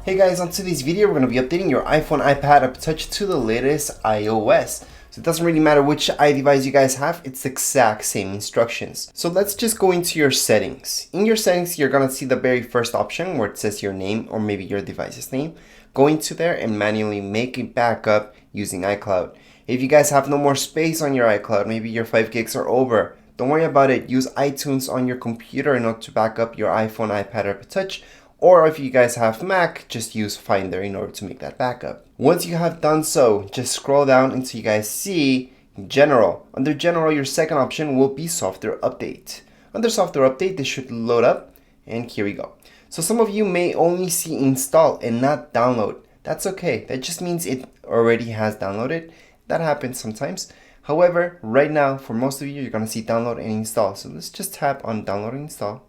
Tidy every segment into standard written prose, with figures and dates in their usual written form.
Hey guys, on today's video we're going to be updating your iPhone, iPad, or Touch to the latest iOS. So it doesn't really matter which iDevice you guys have, it's the exact same instructions. So let's just go into your settings. In your settings, you're going to see the very first option where it says your name or maybe your device's name. Go into there and manually make a backup using iCloud. If you guys have no more space on your iCloud, maybe your 5 gigs are over, don't worry about it. Use iTunes on your computer in order to back up your iPhone, iPad, or Touch. Or if you guys have Mac, just use Finder in order to make that backup. Once you have done so, just scroll down until you guys see General. Under General, your second option will be Software Update. Under Software Update, this should load up, and here we go. So some of you may only see Install and not Download. That's okay. That just means it already has downloaded. That happens sometimes. However, right now, for most of you, you're going to see Download and Install. So let's just tap on Download and Install.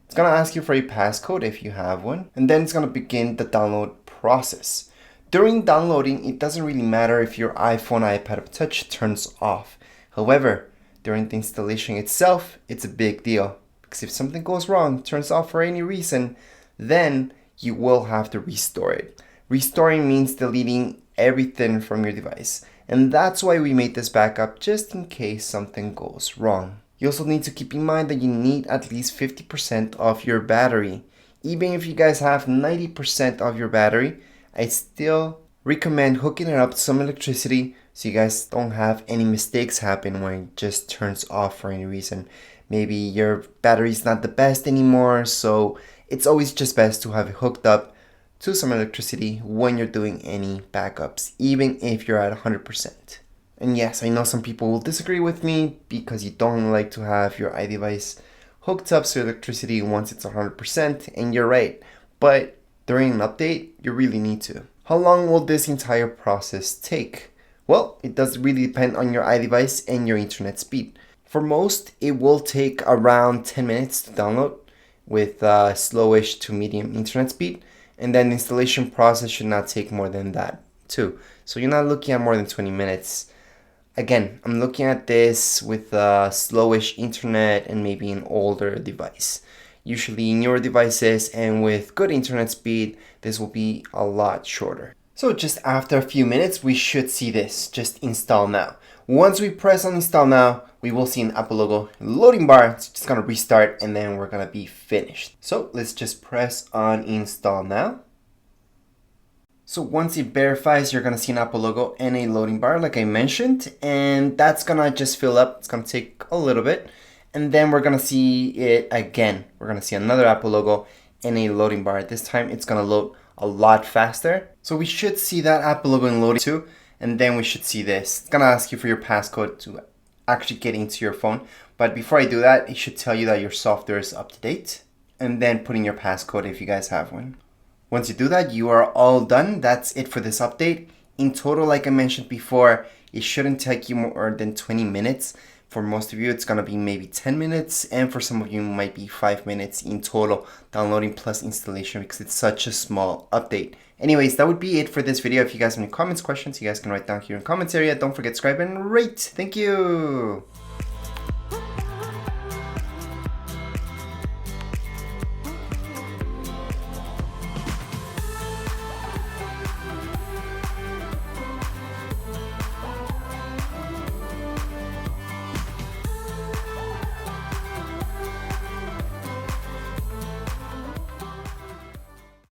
It's going to ask you for a passcode if you have one, and then it's going to begin the download process. During downloading, it doesn't really matter if your iPhone, iPad, or Touch turns off. However, during the installation itself, it's a big deal, because if something goes wrong, turns off for any reason, then you will have to restore it. Restoring means deleting everything from your device, and that's why we made this backup just in case something goes wrong. You also need to keep in mind that you need at least 50% of your battery. Even if you guys have 90% of your battery, I still recommend hooking it up to some electricity so you guys don't have any mistakes happen when it just turns off for any reason. Maybe your battery's not the best anymore, so it's always just best to have it hooked up to some electricity when you're doing any backups, even if you're at 100%. And yes, I know some people will disagree with me because you don't like to have your iDevice hooked up to electricity once it's 100%, and you're right. But during an update, you really need to. How long will this entire process take? Well, it does really depend on your iDevice and your internet speed. For most, it will take around 10 minutes to download with slowish to medium internet speed. And then the installation process should not take more than that too. So you're not looking at more than 20 minutes. Again, I'm looking at this with a slowish internet and maybe an older device. Usually newer devices and with good internet speed, this will be a lot shorter. So just after a few minutes, we should see this, just install now. Once we press on install now, we will see an Apple logo loading bar. It's just gonna restart and then we're gonna be finished. So let's just press on install now. So once it verifies, you're gonna see an Apple logo and a loading bar like I mentioned, and that's gonna just fill up. It's gonna take a little bit, and then we're gonna see it again. We're gonna see another Apple logo and a loading bar. This time it's gonna load a lot faster. So we should see that Apple logo and loading too, and then we should see this. It's gonna ask you for your passcode to actually get into your phone. But before I do that, it should tell you that your software is up to date, and then put in your passcode if you guys have one. Once you do that, you are all done. That's it for this update. In total, like I mentioned before, it shouldn't take you more than 20 minutes. For most of you, it's gonna be maybe 10 minutes, and for some of you, it might be 5 minutes in total, downloading plus installation, because it's such a small update. Anyways, that would be it for this video. If you guys have any comments, questions, you guys can write down here in the comments area. Don't forget to subscribe and rate. Thank you.